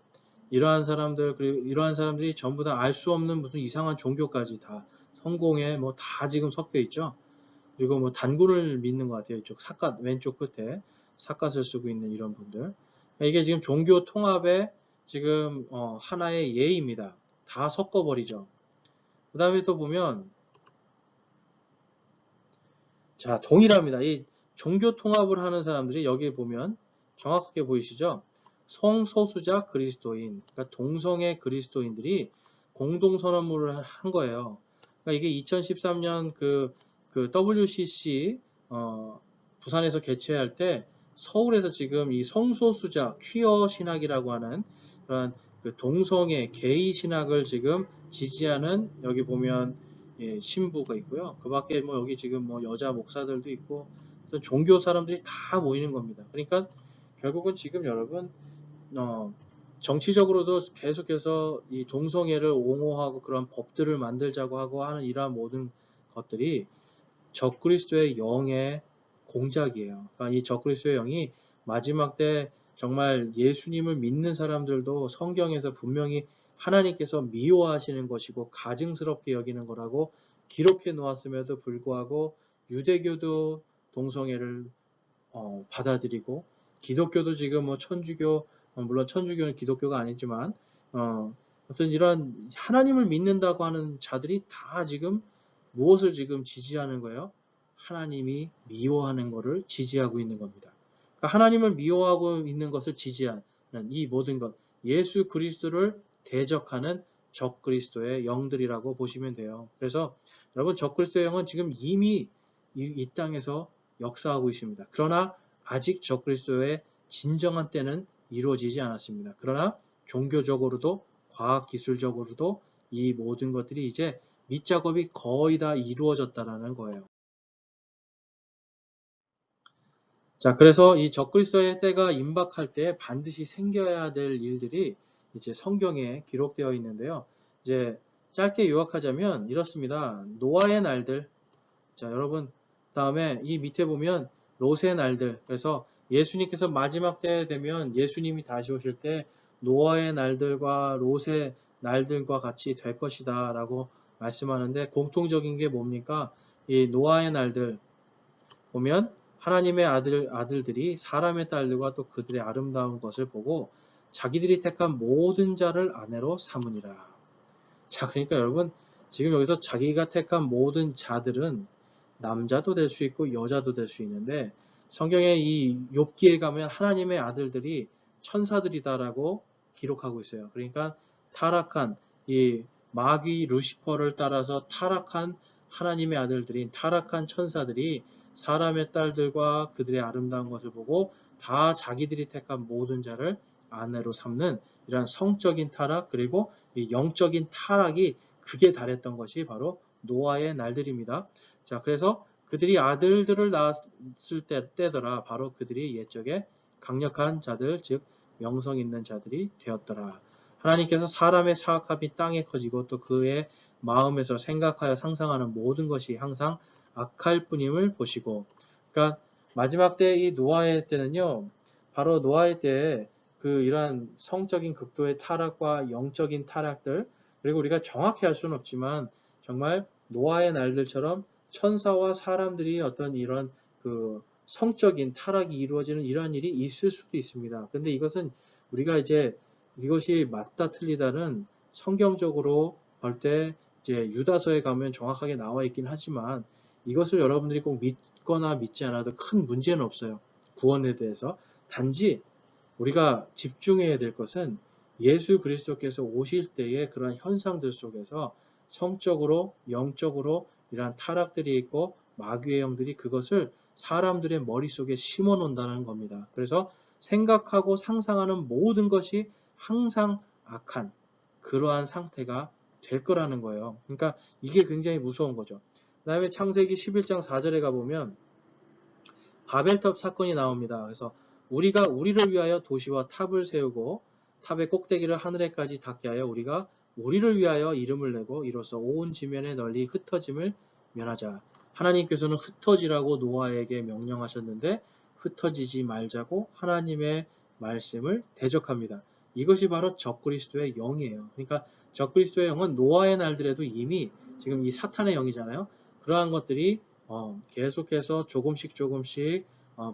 이러한 사람들, 그리고 이러한 사람들이 전부 다 알 수 없는 무슨 이상한 종교까지 다 성공에 뭐 다 지금 섞여 있죠. 그리고 뭐 단군을 믿는 것 같아요. 이쪽 삿갓 왼쪽 끝에 삿갓을 쓰고 있는 이런 분들. 그러니까 이게 지금 종교 통합의 지금 하나의 예입니다. 다 섞어버리죠. 그 다음에 또 보면, 자, 동일합니다. 이 종교 통합을 하는 사람들이 여기에 보면 정확하게 보이시죠? 성소수자 그리스도인, 그러니까 동성애 그리스도인들이 공동선언문을 한 거예요. 그러니까 이게 2013년 그 WCC 부산에서 개최할 때 서울에서 지금 이 성소수자 퀴어 신학이라고 하는 그런 그 동성애 게이 신학을 지금 지지하는, 여기 보면 신부가 있고요. 그 밖에 뭐 여기 지금 뭐 여자 목사들도 있고, 종교 사람들이 다 모이는 겁니다. 그러니까 결국은 지금 여러분 정치적으로도 계속해서 이 동성애를 옹호하고 그런 법들을 만들자고 하고 하는 이러한 모든 것들이 적그리스도의 영의 공작이에요. 그러니까 이 적그리스도의 영이 마지막 때 정말 예수님을 믿는 사람들도 성경에서 분명히 하나님께서 미워하시는 것이고 가증스럽게 여기는 거라고 기록해 놓았음에도 불구하고, 유대교도 동성애를 받아들이고, 기독교도 지금 뭐 천주교, 물론 천주교는 기독교가 아니지만 어떤 이런 하나님을 믿는다고 하는 자들이 다 지금 무엇을 지금 지지하는 거예요? 하나님이 미워하는 것을 지지하고 있는 겁니다. 그러니까 하나님을 미워하고 있는 것을 지지하는 이 모든 것, 예수 그리스도를 대적하는 적그리스도의 영들이라고 보시면 돼요. 그래서 여러분, 적그리스도의 영은 지금 이미 이 땅에서 역사하고 있습니다. 그러나 아직 적그리스도의 진정한 때는 이루어지지 않았습니다. 그러나 종교적으로도 과학 기술적으로도 이 모든 것들이 이제 밑작업이 거의 다 이루어졌다라는 거예요. 자, 그래서 이 적그리스도의 때가 임박할 때 반드시 생겨야 될 일들이 이제 성경에 기록되어 있는데요. 이제 짧게 요약하자면 이렇습니다. 노아의 날들. 자, 여러분, 다음에 이 밑에 보면 롯의 날들. 그래서 예수님께서 마지막 때 되면 예수님이 다시 오실 때 노아의 날들과 롯의 날들과 같이 될 것이다 라고 말씀하는데, 공통적인 게 뭡니까? 이 노아의 날들 보면 하나님의 아들들이 사람의 딸들과 또 그들의 아름다운 것을 보고 자기들이 택한 모든 자를 아내로 삼으니라. 자, 그러니까 여러분, 지금 여기서 자기가 택한 모든 자들은 남자도 될 수 있고 여자도 될 수 있는데, 성경의 이 욥기에 가면 하나님의 아들들이 천사들이다라고 기록하고 있어요. 그러니까 타락한 이 마귀 루시퍼를 따라서 타락한 하나님의 아들들인 타락한 천사들이 사람의 딸들과 그들의 아름다운 것을 보고 다 자기들이 택한 모든 자를 아내로 삼는 이러한 성적인 타락, 그리고 이 영적인 타락이 극에 달했던 것이 바로 노아의 날들입니다. 자, 그래서 그들이 아들들을 낳았을 때더라 바로 그들이 옛적에 강력한 자들, 즉 명성 있는 자들이 되었더라. 하나님께서 사람의 사악함이 땅에 커지고 또 그의 마음에서 생각하여 상상하는 모든 것이 항상 악할 뿐임을 보시고, 그러니까 마지막 때 이 노아의 때는요, 바로 노아의 때에 그 이러한 성적인 극도의 타락과 영적인 타락들, 그리고 우리가 정확히 할 수는 없지만 정말 노아의 날들처럼 천사와 사람들이 어떤 이런 그 성적인 타락이 이루어지는 이러한 일이 있을 수도 있습니다. 근데 이것은 우리가 이제 이것이 맞다 틀리다는 성경적으로 볼 때 이제 유다서에 가면 정확하게 나와 있긴 하지만 이것을 여러분들이 꼭 믿거나 믿지 않아도 큰 문제는 없어요. 구원에 대해서. 단지 우리가 집중해야 될 것은 예수 그리스도께서 오실 때의 그런 현상들 속에서 성적으로, 영적으로 이러한 타락들이 있고 마귀의 영들이 그것을 사람들의 머릿속에 심어 놓는다는 겁니다. 그래서 생각하고 상상하는 모든 것이 항상 악한 그러한 상태가 될 거라는 거예요. 그러니까 이게 굉장히 무서운 거죠. 그 다음에 창세기 11장 4절에 가보면 바벨탑 사건이 나옵니다. 그래서 우리가 우리를 위하여 도시와 탑을 세우고 탑의 꼭대기를 하늘에까지 닿게 하여 우리가 우리를 위하여 이름을 내고 이로써 온 지면에 널리 흩어짐을 면하자. 하나님께서는 흩어지라고 노아에게 명령하셨는데 흩어지지 말자고 하나님의 말씀을 대적합니다. 이것이 바로 적그리스도의 영이에요. 그러니까 적그리스도의 영은 노아의 날들에도 이미 지금 이 사탄의 영이잖아요. 그러한 것들이 계속해서 조금씩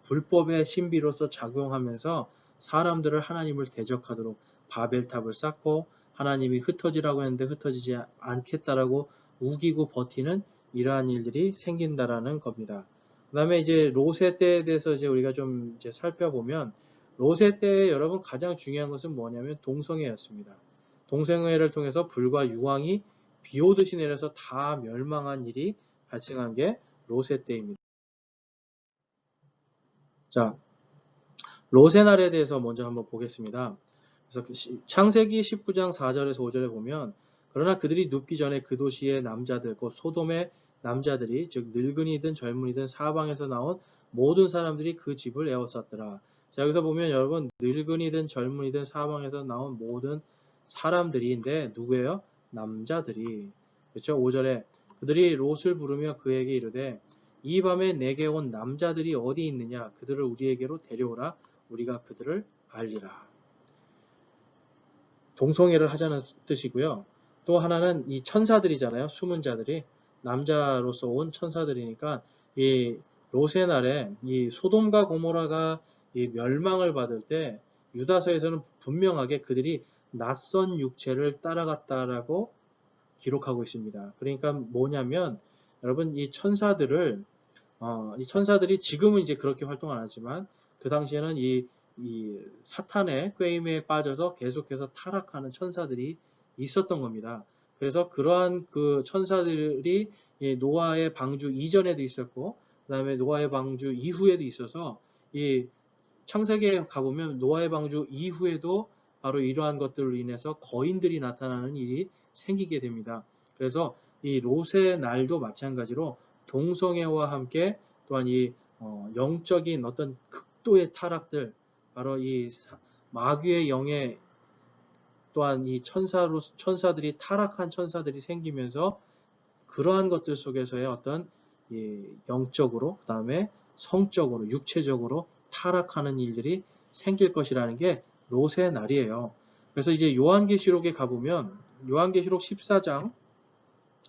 불법의 신비로서 작용하면서 사람들을 하나님을 대적하도록 바벨탑을 쌓고 하나님이 흩어지라고 했는데 흩어지지 않겠다라고 우기고 버티는 이러한 일들이 생긴다라는 겁니다. 그 다음에 이제 롯의 때에 대해서 이제 우리가 좀 이제 살펴보면 롯의 때에 여러분 가장 중요한 것은 뭐냐면 동성애였습니다. 동성애를 통해서 불과 유황이 비 오듯이 내려서 다 멸망한 일이 발생한 게 롯의 때입니다. 자, 롯의 날에 대해서 먼저 한번 보겠습니다. 그래서 창세기 19장 4절에서 5절에 보면 그러나 그들이 눕기 전에 그 도시의 남자들 곧 소돔의 남자들이 즉 늙은이든 젊은이든 사방에서 나온 모든 사람들이 그 집을 에워쌌더라. 자, 여기서 보면 여러분 늙은이든 젊은이든 사방에서 나온 모든 사람들인데 누구예요? 남자들이. 그렇죠? 5절에 그들이 롯을 부르며 그에게 이르되 이 밤에 내게 온 남자들이 어디 있느냐? 그들을 우리에게로 데려오라. 우리가 그들을 알리라. 동성애를 하자는 뜻이고요. 또 하나는 이 천사들이잖아요. 숨은 자들이 남자로서 온 천사들이니까 이 롯의 날에 이 소돔과 고모라가 이 멸망을 받을 때 유다서에서는 분명하게 그들이 낯선 육체를 따라갔다라고 기록하고 있습니다. 그러니까 뭐냐면 여러분 이 천사들을 이 천사들이 지금은 이제 그렇게 활동 안 하지만 그 당시에는 이 사탄의 꾀임에 빠져서 계속해서 타락하는 천사들이 있었던 겁니다. 그래서 그러한 그 천사들이 노아의 방주 이전에도 있었고, 그 다음에 노아의 방주 이후에도 있어서 이 창세기에 가보면 노아의 방주 이후에도 바로 이러한 것들로 인해서 거인들이 나타나는 일이 생기게 됩니다. 그래서 이 롯의 날도 마찬가지로 동성애와 함께 또한 이 영적인 어떤 극도의 타락들, 바로 이 마귀의 영에 또한 이 천사들이 타락한 천사들이 생기면서 그러한 것들 속에서의 어떤 영적으로, 그 다음에 성적으로, 육체적으로 타락하는 일들이 생길 것이라는 게 롯의 날이에요. 그래서 이제 요한계시록에 가보면, 요한계시록 14장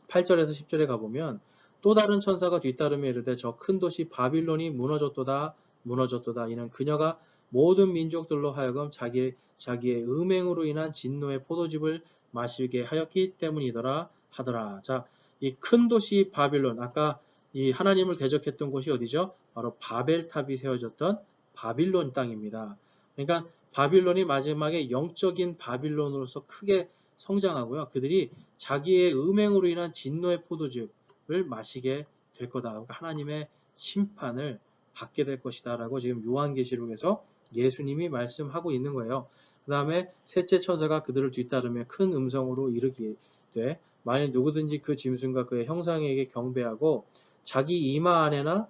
8절에서 10절에 가보면 또 다른 천사가 뒤따르며 이르되 저 큰 도시 바빌론이 무너졌도다 무너졌도다. 이는 그녀가 모든 민족들로 하여금 자기의 음행으로 인한 진노의 포도즙을 마시게 하였기 때문이더라 하더라. 자, 이 큰 도시 바빌론, 아까 이 하나님을 대적했던 곳이 어디죠? 바로 바벨탑이 세워졌던 바빌론 땅입니다. 그러니까 바빌론이 마지막에 영적인 바빌론으로서 크게 성장하고요. 그들이 자기의 음행으로 인한 진노의 포도즙을 마시게 될 거다. 그러니까 하나님의 심판을 받게 될 것이다 라고 지금 요한계시록에서 예수님이 말씀하고 있는 거예요. 그 다음에 셋째 천사가 그들을 뒤따르며 큰 음성으로 이르기되 만일 누구든지 그 짐승과 그의 형상에게 경배하고 자기 이마 안에나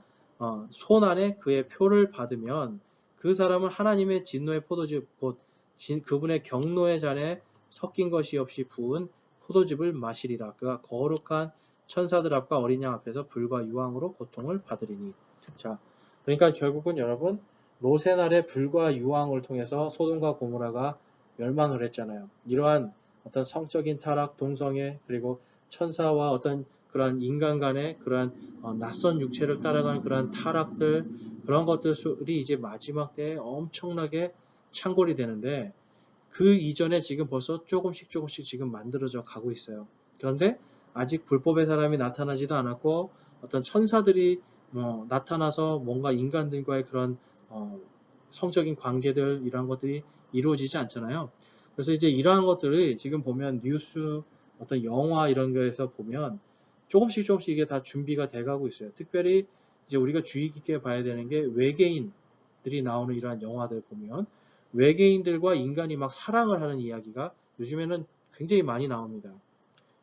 손 안에 그의 표를 받으면 그 사람은 하나님의 진노의 포도즙 곧 그분의 경노의 잔에 섞인 것이 없이 부은 포도즙을 마시리라. 그가 거룩한 천사들 앞과 어린 양 앞에서 불과 유황으로 고통을 받으리니. 자, 그러니까 결국은 여러분 롯의 날에 불과 유황을 통해서 소돔과 고모라가 멸망을 했잖아요. 이러한 어떤 성적인 타락, 동성애, 그리고 천사와 어떤 그러한 인간 간의 그러한 낯선 육체를 따라가는 그러한 타락들, 그런 것들이 이제 마지막 때에 엄청나게 창궐이 되는데 그 이전에 지금 벌써 조금씩 지금 만들어져 가고 있어요. 그런데 아직 불법의 사람이 나타나지도 않았고 어떤 천사들이 나타나서 뭔가 인간들과의 그런 성적인 관계들 이런 것들이 이루어지지 않잖아요. 그래서 이제 이러한 것들을 지금 보면 뉴스 어떤 영화 이런 거에서 보면 조금씩 이게 다 준비가 돼가고 있어요. 특별히 이제 우리가 주의 깊게 봐야 되는 게 외계인들이 나오는 이러한 영화들 보면 외계인들과 인간이 막 사랑을 하는 이야기가 요즘에는 굉장히 많이 나옵니다.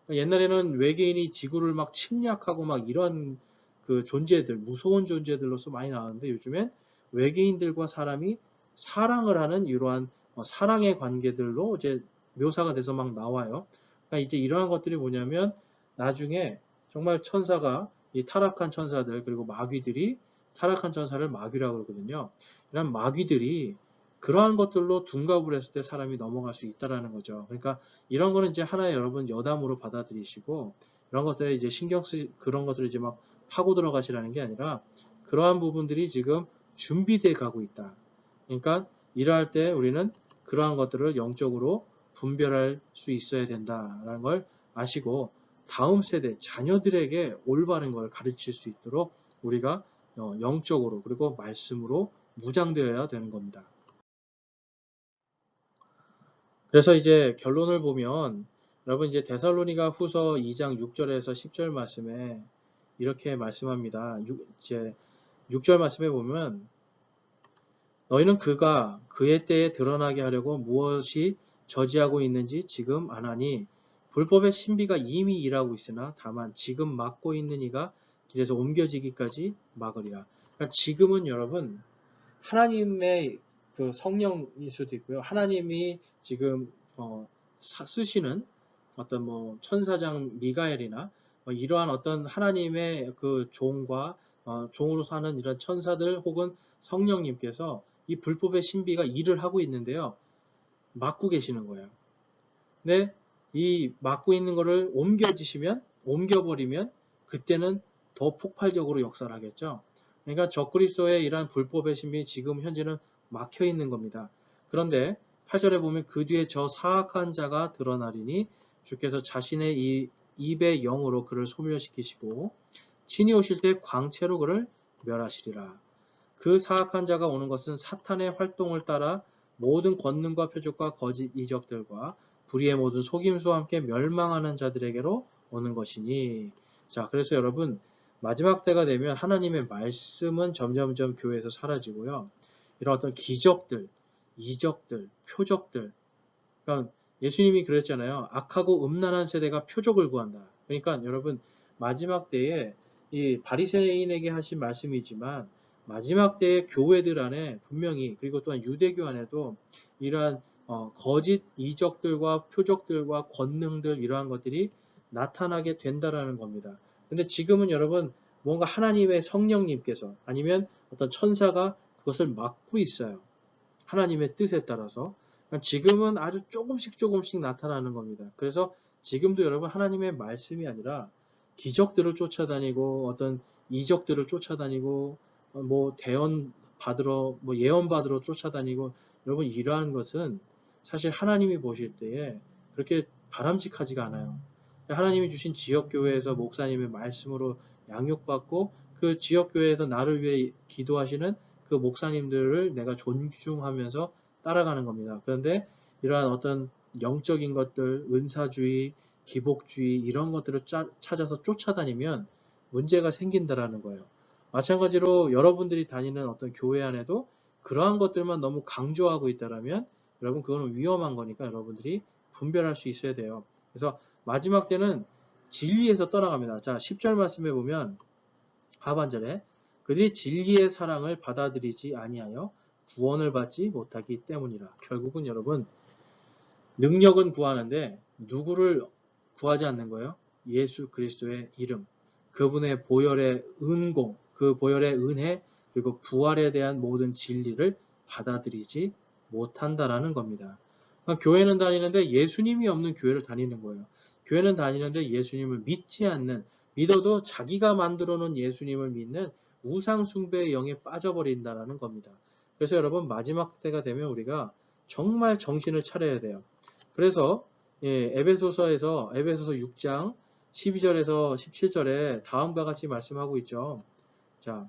옛날에는 외계인이 지구를 막 침략하고 막 이런 그 존재들, 무서운 존재들로서 많이 나왔는데 요즘엔 외계인들과 사람이 사랑을 하는 이러한 사랑의 관계들로 이제 묘사가 돼서 막 나와요. 그러니까 이제 이러한 것들이 뭐냐면 나중에 정말 천사가 이 타락한 천사들 그리고 마귀들이 타락한 천사를 마귀라고 그러거든요. 이런 마귀들이 그러한 것들로 둔갑을 했을 때 사람이 넘어갈 수 있다라는 거죠. 그러니까 이런 거는 이제 하나의 여러분 여담으로 받아들이시고 이런 것들에 이제 그런 것들을 이제 막 파고 들어가시라는 게 아니라 그러한 부분들이 지금 준비돼 가고 있다. 그러니까 일할 때 우리는 그러한 것들을 영적으로 분별할 수 있어야 된다라는 걸 아시고 다음 세대 자녀들에게 올바른 걸 가르칠 수 있도록 우리가 영적으로 그리고 말씀으로 무장되어야 되는 겁니다. 그래서 이제 결론을 보면 여러분 이제 데살로니가 후서 2장 6절에서 10절 말씀에 이렇게 말씀합니다. 이제 6절 말씀에 보면 너희는 그가 그의 때에 드러나게 하려고 무엇이 저지하고 있는지 지금 아나니 불법의 신비가 이미 일하고 있으나 다만 지금 막고 있는 이가 길에서 옮겨지기까지 막으리라. 그러니까 지금은 여러분 하나님의 그 성령일 수도 있고요. 하나님이 지금 쓰시는 어떤 뭐 천사장 미가엘이나 이러한 어떤 하나님의 그 종과 종으로 사는 이런 천사들 혹은 성령님께서 이 불법의 신비가 일을 하고 있는데요. 막고 계시는 거예요. 근데 이 막고 있는 거를 옮겨버리면 그때는 더 폭발적으로 역사를 하겠죠. 그러니까 적그리스도의 이러한 불법의 신비 지금 현재는 막혀 있는 겁니다. 그런데 8절에 보면 그 뒤에 저 사악한 자가 드러나리니 주께서 자신의 이 입의 영으로 그를 소멸시키시고 친히 오실 때 광채로 그를 멸하시리라. 그 사악한 자가 오는 것은 사탄의 활동을 따라 모든 권능과 표적과 거짓 이적들과 불의의 모든 속임수와 함께 멸망하는 자들에게로 오는 것이니. 자, 그래서 여러분 마지막 때가 되면 하나님의 말씀은 점점점 교회에서 사라지고요. 이런 어떤 기적들, 이적들, 표적들 그러니까 예수님이 그랬잖아요. 악하고 음란한 세대가 표적을 구한다. 그러니까 여러분 마지막 때에 이 바리새인에게 하신 말씀이지만 마지막 때의 교회들 안에 분명히 그리고 또한 유대교 안에도 이러한 거짓 이적들과 표적들과 권능들 이러한 것들이 나타나게 된다라는 겁니다. 근데 지금은 여러분 뭔가 하나님의 성령님께서 아니면 어떤 천사가 그것을 막고 있어요. 하나님의 뜻에 따라서. 지금은 아주 조금씩 나타나는 겁니다. 그래서 지금도 여러분 하나님의 말씀이 아니라 기적들을 쫓아다니고 어떤 이적들을 쫓아다니고 뭐 대언 받으러 뭐 예언 받으러 쫓아다니고 여러분 이러한 것은 사실 하나님이 보실 때에 그렇게 바람직하지가 않아요. 하나님이 주신 지역교회에서 목사님의 말씀으로 양육받고 그 지역교회에서 나를 위해 기도하시는 그 목사님들을 내가 존중하면서 따라가는 겁니다. 그런데 이러한 어떤 영적인 것들, 은사주의, 기복주의 이런 것들을 찾아서 쫓아다니면 문제가 생긴다라는 거예요. 마찬가지로 여러분들이 다니는 어떤 교회 안에도 그러한 것들만 너무 강조하고 있다라면 여러분 그거는 위험한 거니까 여러분들이 분별할 수 있어야 돼요. 그래서 마지막 때는 진리에서 떠나갑니다. 자, 10절 말씀에 보면 하반절에 그들이 진리의 사랑을 받아들이지 아니하여 구원을 받지 못하기 때문이라. 결국은 여러분 능력은 구하는데 누구를 구하지 않는 거예요? 예수 그리스도의 이름, 그분의 보혈의 은공, 그 보혈의 은혜, 그리고 부활에 대한 모든 진리를 받아들이지 못한다라는 겁니다. 그러니까 교회는 다니는데 예수님이 없는 교회를 다니는 거예요. 교회는 다니는데 예수님을 믿지 않는, 믿어도 자기가 만들어 놓은 예수님을 믿는 우상숭배의 영에 빠져버린다는 겁니다. 그래서 여러분 마지막 때가 되면 우리가 정말 정신을 차려야 돼요. 그래서 에베소서 6장 12절에서 17절에 다음과 같이 말씀하고 있죠. 자,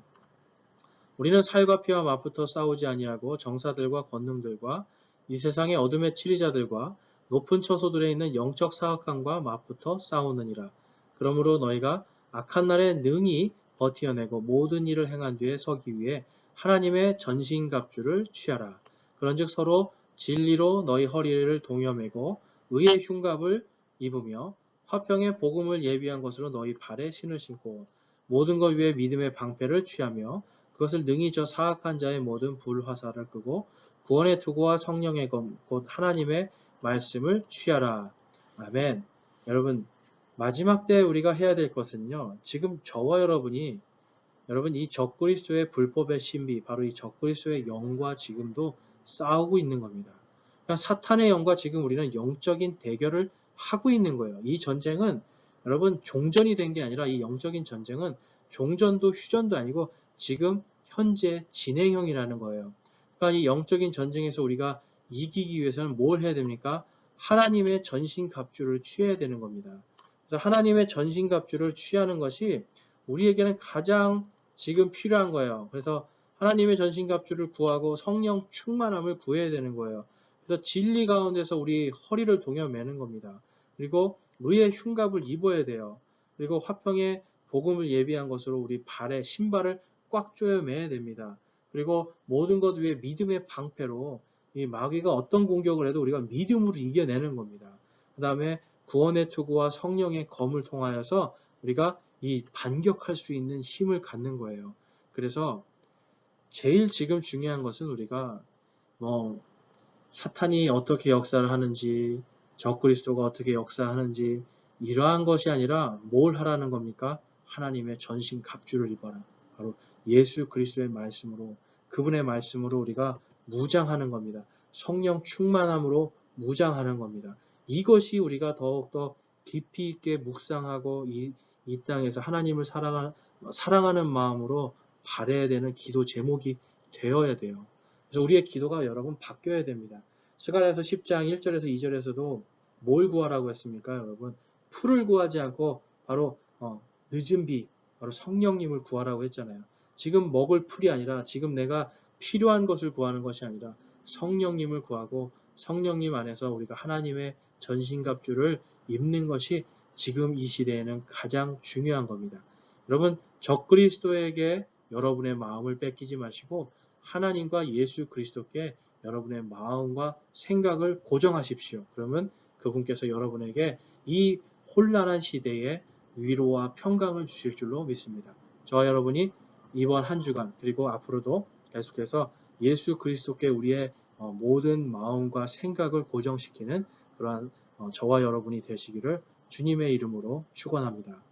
우리는 살과 피와 맞붙어 싸우지 아니하고 정사들과 권능들과 이 세상의 어둠의 치리자들과 높은 처소들에 있는 영적 사악함과 맞붙어 싸우느니라. 그러므로 너희가 악한 날에 능히 버티어내고 모든 일을 행한 뒤에 서기 위해 하나님의 전신갑주를 취하라. 그런즉 서로 진리로 너희 허리를 동여매고 의의 흉갑을 입으며 화평의 복음을 예비한 것으로 너희 발에 신을 신고 모든 것 위에 믿음의 방패를 취하며 그것을 능히 저 사악한 자의 모든 불화살을 끄고 구원의 투구와 성령의 검 곧 하나님의 말씀을 취하라. 아멘. 여러분 마지막 때 우리가 해야 될 것은요. 지금 저와 여러분이 여러분 이 적그리스도의 불법의 신비 바로 이 적그리스도의 영과 지금도 싸우고 있는 겁니다. 그러니까 사탄의 영과 지금 우리는 영적인 대결을 하고 있는 거예요. 이 전쟁은 여러분 종전이 된 게 아니라 이 영적인 전쟁은 종전도 휴전도 아니고 지금 현재 진행형이라는 거예요. 그러니까 이 영적인 전쟁에서 우리가 이기기 위해서는 뭘 해야 됩니까? 하나님의 전신갑주를 취해야 되는 겁니다. 그래서 하나님의 전신갑주를 취하는 것이 우리에게는 가장 지금 필요한 거예요. 그래서 하나님의 전신갑주를 구하고 성령 충만함을 구해야 되는 거예요. 그래서 진리 가운데서 우리 허리를 동여매는 겁니다. 그리고 의의 흉갑을 입어야 돼요. 그리고 화평의 복음을 예비한 것으로 우리 발에 신발을 꽉 조여 매야 됩니다. 그리고 모든 것 위에 믿음의 방패로 이 마귀가 어떤 공격을 해도 우리가 믿음으로 이겨내는 겁니다. 그 다음에 구원의 투구와 성령의 검을 통하여서 우리가 이 반격할 수 있는 힘을 갖는 거예요. 그래서 제일 지금 중요한 것은 우리가 뭐 사탄이 어떻게 역사를 하는지 적그리스도가 어떻게 역사하는지 이러한 것이 아니라 뭘 하라는 겁니까? 하나님의 전신 갑주를 입어라. 바로 예수 그리스도의 말씀으로 그분의 말씀으로 우리가 무장하는 겁니다. 성령 충만함으로 무장하는 겁니다. 이것이 우리가 더욱더 깊이 있게 묵상하고 이 땅에서 하나님을 사랑하는 마음으로 바라야 되는 기도 제목이 되어야 돼요. 그래서 우리의 기도가 여러분 바뀌어야 됩니다. 스가랴서 10장 1절에서 2절에서도 뭘 구하라고 했습니까, 여러분? 풀을 구하지 않고 바로 늦은 비, 바로 성령님을 구하라고 했잖아요. 지금 먹을 풀이 아니라 지금 내가 필요한 것을 구하는 것이 아니라 성령님을 구하고 성령님 안에서 우리가 하나님의 전신갑주를 입는 것이 지금 이 시대에는 가장 중요한 겁니다. 여러분 적그리스도에게 여러분의 마음을 뺏기지 마시고 하나님과 예수 그리스도께 여러분의 마음과 생각을 고정하십시오. 그러면 그분께서 여러분에게 이 혼란한 시대에 위로와 평강을 주실 줄로 믿습니다. 저와 여러분이 이번 한 주간 그리고 앞으로도 계속해서 예수 그리스도께 우리의 모든 마음과 생각을 고정시키는 그러한 저와 여러분이 되시기를 주님의 이름으로 축원합니다.